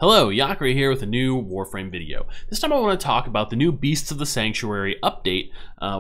Hello, Yakri here with a new Warframe video. This time I want to talk about the new Beasts of the Sanctuary update,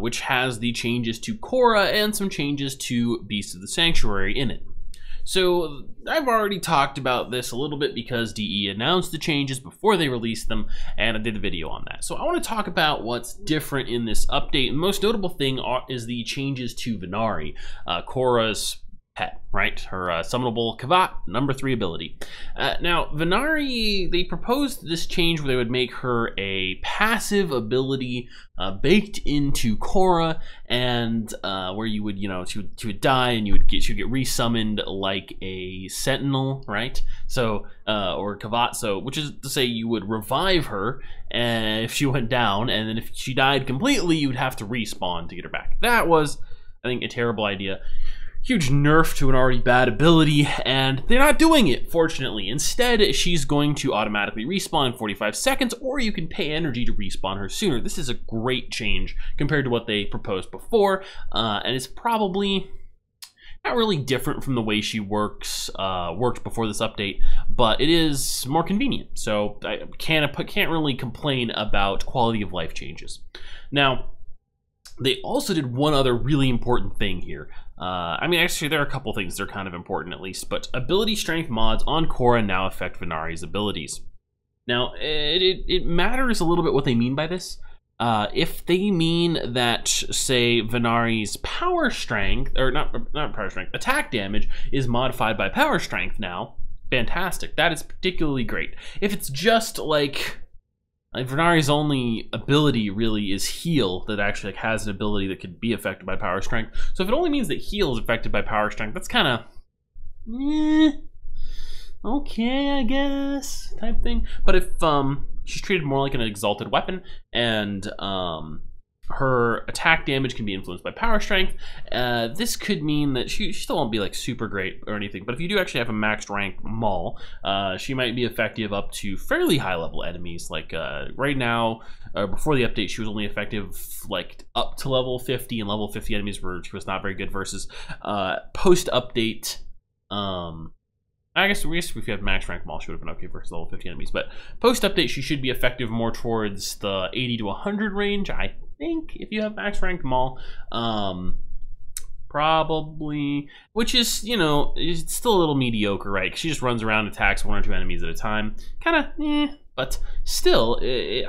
which has the changes to Khora and some changes to Beasts of the Sanctuary in it. So I've already talked about this a little bit because DE announced the changes before they released them, and I did a video on that. So I want to talk about what's different in this update. And the most notable thing is the changes to Venari, Khora's pet, right? Her summonable Kavat, number 3 ability. Now, Venari, they proposed this change where they would make her a passive ability baked into Khora, and where you would, she would die and she would get resummoned like a sentinel, right? So, or Kavat, so, which is to say you would revive her if she went down, and then if she died completely, you would have to respawn to get her back. That was, I think, a terrible idea. Huge nerf to an already bad ability, and they're not doing it, fortunately. Instead, she's going to automatically respawn in 45 seconds, or you can pay energy to respawn her sooner. This is a great change compared to what they proposed before, and it's probably not really different from the way she worked before this update, but it is more convenient. So I can't really complain about quality of life changes. Now, they also did one other really important thing here. I mean, actually, there are a couple things that are kind of important, at least, but ability strength mods on Khora now affect Venari's abilities. Now, it matters a little bit what they mean by this. If they mean that, say, Venari's power strength, or not power strength, attack damage is modified by power strength now, fantastic. That is particularly great. If it's just like Venari's only ability really is heal, that actually has an ability that could be affected by power strength. So if it only means that heal is affected by power strength, that's kind of, okay, I guess, type thing. But if she's treated more like an exalted weapon, and her attack damage can be influenced by power strength, this could mean that she still won't be like super great or anything, but if you do actually have a maxed rank Maul, she might be effective up to fairly high level enemies. Like right now, before the update, she was only effective like up to level 50, and level 50 enemies where she was not very good, versus post update, I guess if you had max rank Maul, she would have been okay versus level 50 enemies. But post update, she should be effective more towards the 80 to 100 range, I think, if you have max ranked Maul. Probably, which is, it's still a little mediocre, right? 'Cause she just runs around, attacks 1 or 2 enemies at a time. Kind of, but still,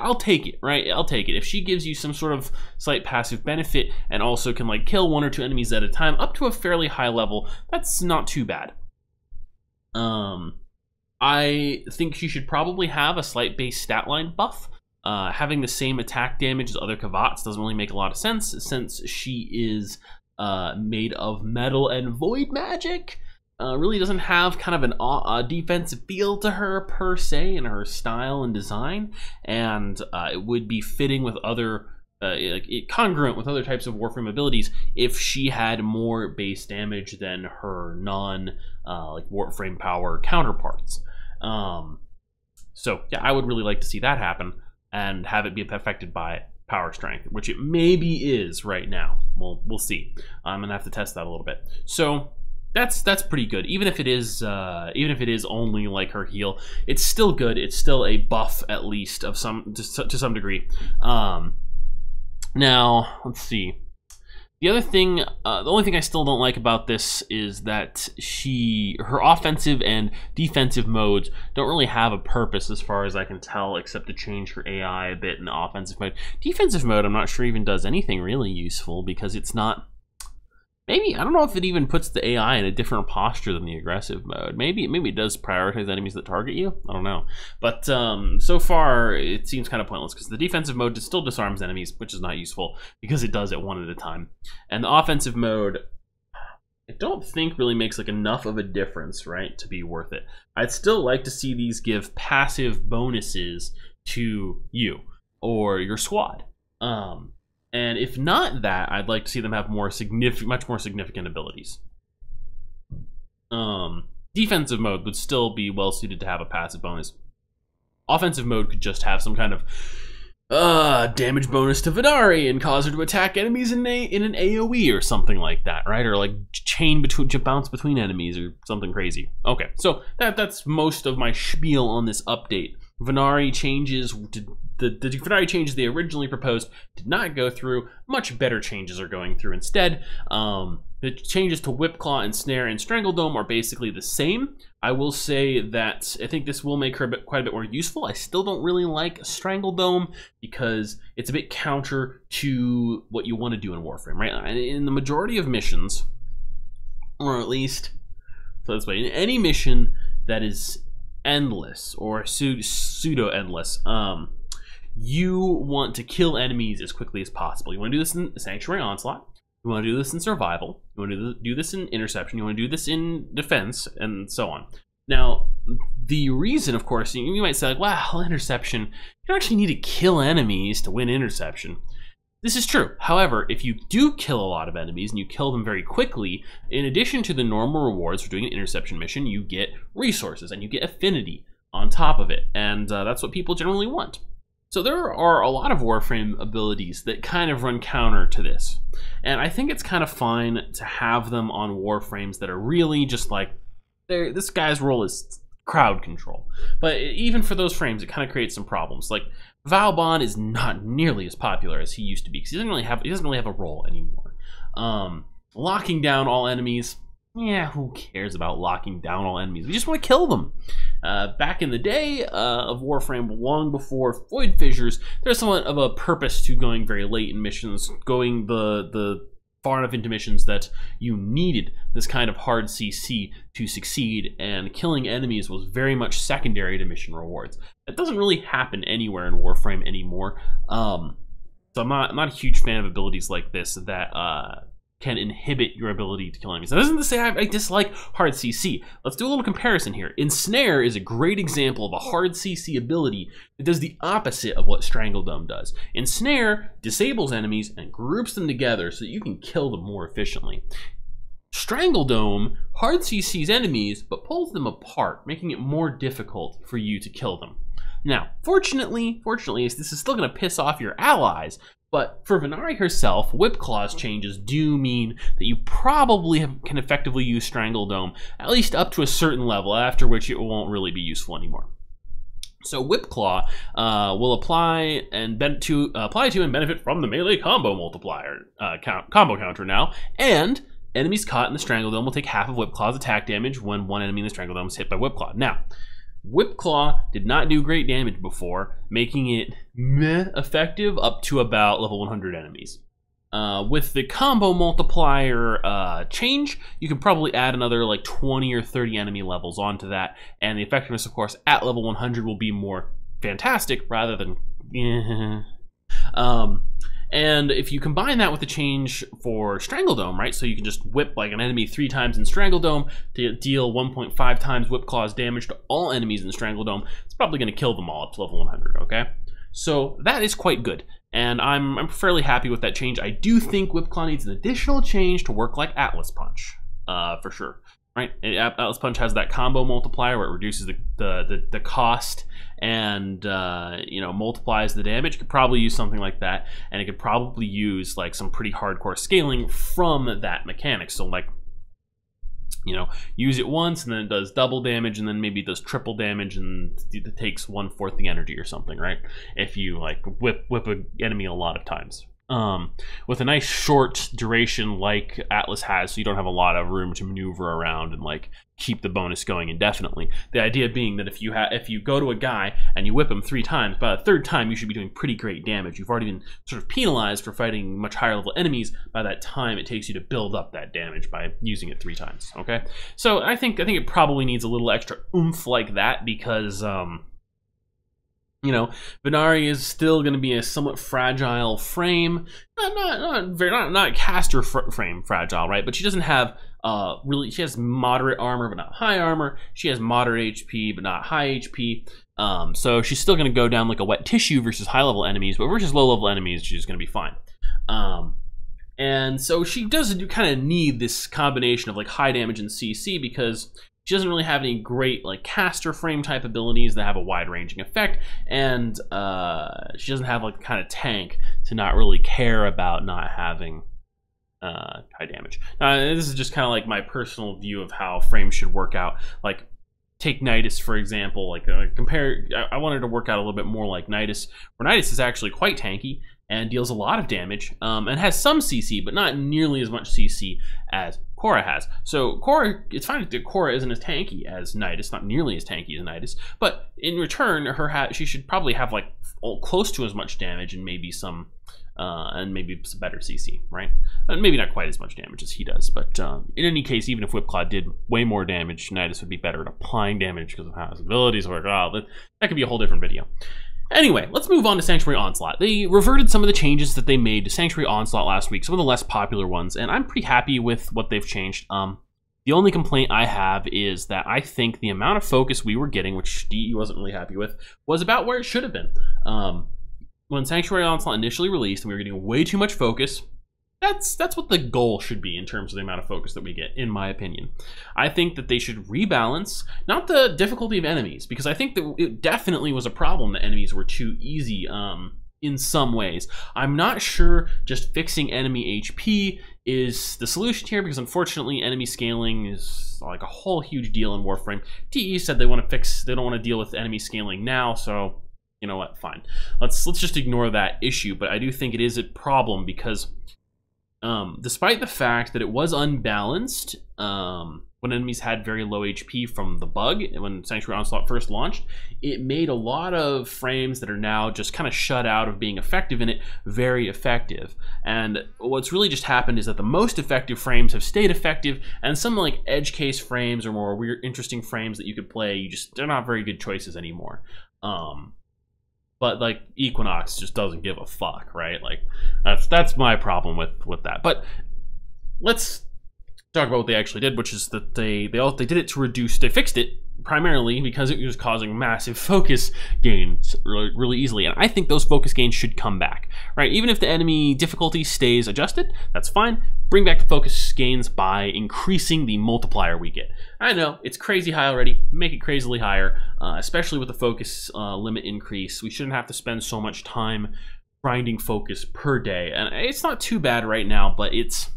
I'll take it, right? I'll take it. If she gives you some sort of slight passive benefit and also can like kill 1 or 2 enemies at a time up to a fairly high level, that's not too bad. I think she should probably have a slight base stat line buff. Having the same attack damage as other Kavats doesn't really make a lot of sense, since she is made of metal and void magic. Really doesn't have kind of a defensive feel to her per se in her style and design, and it would be fitting with other congruent with other types of Warframe abilities if she had more base damage than her like Warframe power counterparts. So yeah, I would really like to see that happen and have it be affected by power strength, which it maybe is right now. We'll see. I'm gonna have to test that a little bit. So that's pretty good. Even if it is only like her heal, it's still good. It's still a buff, at least to some degree. Now, let's see. The other thing, the only thing I still don't like about this is that her offensive and defensive modes don't really have a purpose as far as I can tell, except to change her AI a bit in the offensive mode. Defensive mode, I'm not sure even does anything really useful, because it's not, maybe, I don't know if it even puts the AI in a different posture than the aggressive mode. Maybe it does prioritize enemies that target you. I don't know. But so far, it seems kind of pointless, because the defensive mode still disarms enemies, which is not useful, because it does it 1 at a time. And the offensive mode, I don't think really makes like enough of a difference, right, to be worth it. I'd still like to see these give passive bonuses to you or your squad. And if not that, I'd like to see them have much more significant abilities. Defensive mode would still be well suited to have a passive bonus. Offensive mode could just have some kind of damage bonus to Venari and cause her to attack enemies in an AoE or something like that, right? Or like bounce between enemies or something crazy. Okay, so that's most of my spiel on this update. Venari changes, the Venari changes they originally proposed did not go through. Much better changes are going through instead. The changes to Whipclaw and Snare and Strangledome are basically the same. I will say that I think this will make her quite a bit more useful. I still don't really like Strangledome because it's a bit counter to what you want to do in Warframe, right? And in the majority of missions, or at least, so this way, in any mission that is endless or pseudo-endless, you want to kill enemies as quickly as possible. You want to do this in Sanctuary Onslaught. You want to do this in Survival. You want to do this in Interception. You want to do this in Defense, and so on. Now, the reason, of course, you might say, like, wow, Interception, you don't actually need to kill enemies to win Interception. This is true. However, if you do kill a lot of enemies and you kill them very quickly, in addition to the normal rewards for doing an Interception mission, you get resources and you get affinity on top of it. And that's what people generally want. So there are a lot of Warframe abilities that kind of run counter to this. And I think it's kind of fine to have them on Warframes that are really just like, this guy's role is crowd control. But even for those frames, it kind of creates some problems. Like, Valbon is not nearly as popular as he used to be, because he doesn't really have a role anymore. Locking down all enemies, yeah, who cares about locking down all enemies? We just want to kill them. Back in the day of Warframe, long before Void Fissures, there's somewhat of a purpose to going very late in missions, going the far enough into missions that you needed this kind of hard CC to succeed, and killing enemies was very much secondary to mission rewards. That doesn't really happen anywhere in Warframe anymore. So I'm not a huge fan of abilities like this that can inhibit your ability to kill enemies. That isn't to say I dislike hard CC. Let's do a little comparison here. Ensnare is a great example of a hard CC ability that does the opposite of what Strangledome does. Ensnare disables enemies and groups them together so that you can kill them more efficiently. Strangledome hard CCs enemies but pulls them apart, making it more difficult for you to kill them. Now, fortunately, this is still going to piss off your allies, but for Venari herself, Whipclaw's changes do mean that you probably can effectively use Strangledome, at least up to a certain level, after which it won't really be useful anymore. So Whipclaw will apply and benefit from the melee combo multiplier combo counter now, and enemies caught in the Strangledome will take half of Whipclaw's attack damage when one enemy in the Strangledome is hit by Whipclaw. Now, Whipclaw did not do great damage before, making it meh effective up to about level 100 enemies. With the combo multiplier change, you can probably add another like 20 or 30 enemy levels onto that, and the effectiveness, of course, at level 100 will be more fantastic rather than and if you combine that with the change for Strangledome, right, so you can just whip like an enemy 3 times in Strangledome to deal 1.5 times Whipclaw's damage to all enemies in Strangledome, it's probably going to kill them all up to level 100, okay? So that is quite good, and I'm fairly happy with that change. I do think Whipclaw needs an additional change to work like Atlas Punch, for sure. Right, Atlas Punch has that combo multiplier where it reduces the cost and you know, multiplies the damage. You could probably use something like that, and it could probably use like some pretty hardcore scaling from that mechanic. So like, you know, use it once and then it does double damage, and then maybe it does triple damage and it takes 1/4 the energy or something, right? If you like whip an enemy a lot of times. With a nice short duration like Atlas has, so you don't have a lot of room to maneuver around and like keep the bonus going indefinitely. The idea being that if you go to a guy and you whip him 3 times, by the 3rd time you should be doing pretty great damage. You've already been sort of penalized for fighting much higher level enemies by that time it takes you to build up that damage by using it 3 times. Okay, so I think it probably needs a little extra oomph like that, because you know, Venari is still going to be a somewhat fragile frame, not caster frame fragile, right? But she doesn't have she has moderate armor but not high armor. She has moderate HP but not high HP. So she's still going to go down like a wet tissue versus high level enemies, but versus low level enemies, she's going to be fine. And so she does kind of need this combination of like high damage and CC, because She doesn't really have any great like caster frame type abilities that have a wide ranging effect, and she doesn't have like the kind of tank to not really care about not having high damage. This is just kind of like my personal view of how frames should work out. Like, take Nidus for example. Like I wanted to work out a little bit more like Nidus, where Nidus is actually quite tanky and deals a lot of damage, and has some CC, but not nearly as much CC as Khora has. So Khora, it's fine that Khora isn't as tanky as Nidus, not nearly as tanky as Nidus, but in return, she should probably have like close to as much damage and maybe some better CC, right? And maybe not quite as much damage as he does, but in any case, even if Whipclaw did way more damage, Nidus would be better at applying damage because of how his abilities work. That could be a whole different video. Anyway, let's move on to Sanctuary Onslaught. They reverted some of the changes that they made to Sanctuary Onslaught last week, some of the less popular ones, and I'm pretty happy with what they've changed. The only complaint I have is that I think the amount of focus we were getting, which DE wasn't really happy with, was about where it should have been. When Sanctuary Onslaught initially released and we were getting way too much focus, that's what the goal should be in terms of the amount of focus that we get, in my opinion. I think that they should rebalance, not the difficulty of enemies, because I think that it definitely was a problem that enemies were too easy in some ways. I'm not sure just fixing enemy HP is the solution here, because unfortunately enemy scaling is like a whole huge deal in Warframe. DE said they don't want to deal with enemy scaling now, so you know what, fine. Let's just ignore that issue, but I do think it is a problem because despite the fact that it was unbalanced when enemies had very low HP from the bug, when Sanctuary Onslaught first launched, it made a lot of frames that are now just kind of shut out of being effective in it very effective. And what's really just happened is that the most effective frames have stayed effective, and some like edge case frames or more weird, interesting frames that you could play, they're not very good choices anymore. But like Equinox just doesn't give a fuck, right? Like that's my problem with that. But let's talk about what they actually did, which is that they did it to reduce. They fixed it primarily because it was causing massive focus gains really easily, and I think those focus gains should come back, right? Even if the enemy difficulty stays adjusted, that's fine. Bring back the focus gains by increasing the multiplier we get. I know it's crazy high already. Make it crazily higher, especially with the focus limit increase. We shouldn't have to spend so much time grinding focus per day, and it's not too bad right now, but it's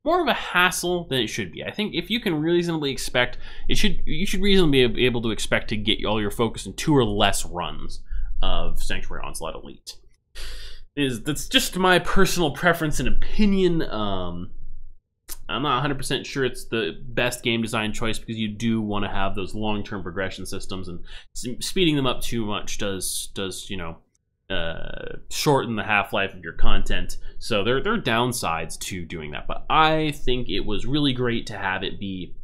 more of a hassle than it should be. I think if you can reasonably expect, you should reasonably be able to expect to get all your focus in 2 or less runs of Sanctuary Onslaught Elite. That's just my personal preference and opinion. I'm not 100% sure it's the best game design choice, because you do want to have those long-term progression systems, and speeding them up too much does you know, shorten the half-life of your content. So there are downsides to doing that, but I think it was really great to have it be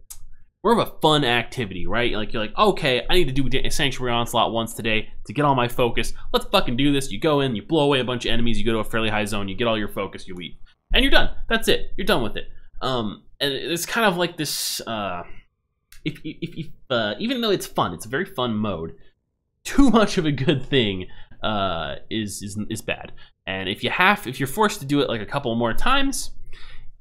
more of a fun activity, right? Like, you're like, okay, I need to do a Sanctuary Onslaught once today to get all my focus. Let's fucking do this. You go in, you blow away a bunch of enemies, you go to a fairly high zone, you get all your focus, you leave, and you're done. That's it. You're done with it. And it's kind of like this. Even though it's fun, it's a very fun mode. Too much of a good thing is bad, and if you're forced to do it like a couple more times,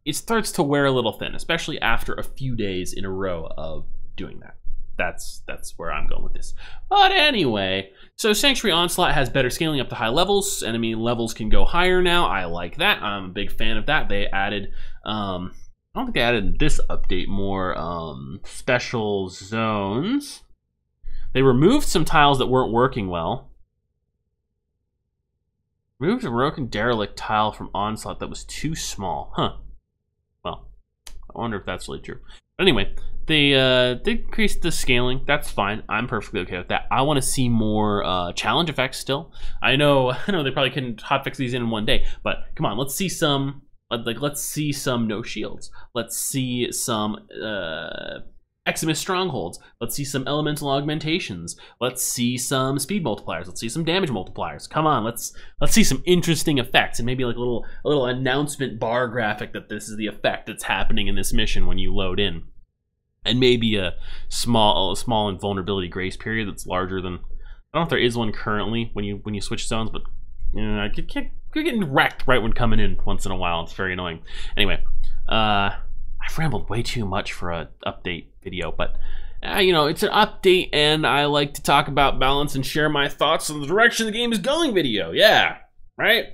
it starts to wear a little thin, especially after a few days in a row of doing that. That's where I'm going with this. But anyway, so Sanctuary Onslaught has better scaling up to high levels. Enemy levels can go higher now. I like that. I'm a big fan of that. They added I don't think they added in this update more special zones. They removed some tiles that weren't working well. Removed a broken derelict tile from Onslaught that was too small. Huh. Well, I wonder if that's really true. But anyway, they increased the scaling. That's fine. I'm perfectly okay with that. I want to see more challenge effects still. I know they probably couldn't hotfix these in one day, but come on, let's see some. Let's see some no shields. Let's see some Eximus strongholds. Let's see some elemental augmentations. Let's see some speed multipliers. Let's see some damage multipliers. Come on, let's see some interesting effects, and maybe like a little announcement bar graphic that this is the effect that's happening in this mission when you load in, and maybe a small invulnerability grace period that's larger than, I don't know if there is one currently when you switch zones, but you're getting wrecked right when coming in once in a while. It's very annoying. Anyway, I've rambled way too much for an update video, but you know, it's an update, and I like to talk about balance and share my thoughts on the direction the game is going video. Yeah, right?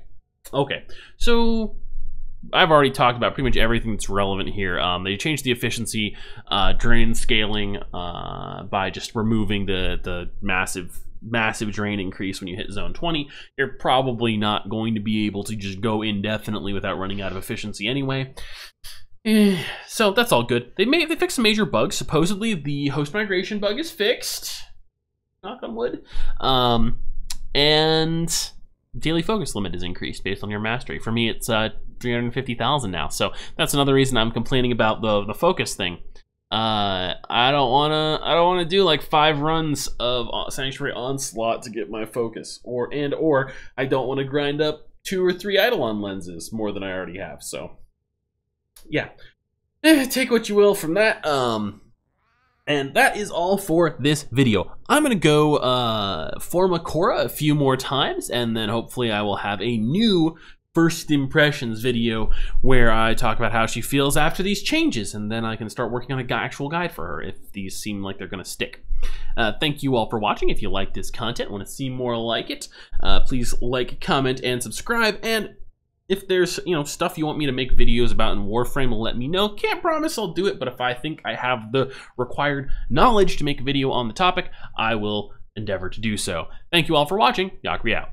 Okay, so I've already talked about pretty much everything that's relevant here. They changed the efficiency, drain scaling by just removing the massive drain increase when you hit zone 20. You're probably not going to be able to just go indefinitely without running out of efficiency anyway. So that's all good. They fixed some major bugs. Supposedly the host migration bug is fixed. Knock on wood. And daily focus limit is increased based on your mastery. For me, it's 350,000 now. So that's another reason I'm complaining about the focus thing. I don't wanna do like 5 runs of Sanctuary Onslaught to get my focus, or I don't want to grind up 2 or 3 Eidolon lenses more than I already have. So yeah, take what you will from that. And that is all for this video. I'm gonna go form a Khora a few more times, and then hopefully I will have a new first impressions video where I talk about how she feels after these changes, and then I can start working on an actual guide for her if these seem like they're gonna stick. Thank you all for watching. If you like this content, want to see more like it, please like, comment, and subscribe. And if there's, you know, stuff you want me to make videos about in Warframe, let me know. Can't promise I'll do it, but if I think I have the required knowledge to make a video on the topic, I will endeavor to do so. Thank you all for watching. Yakri out.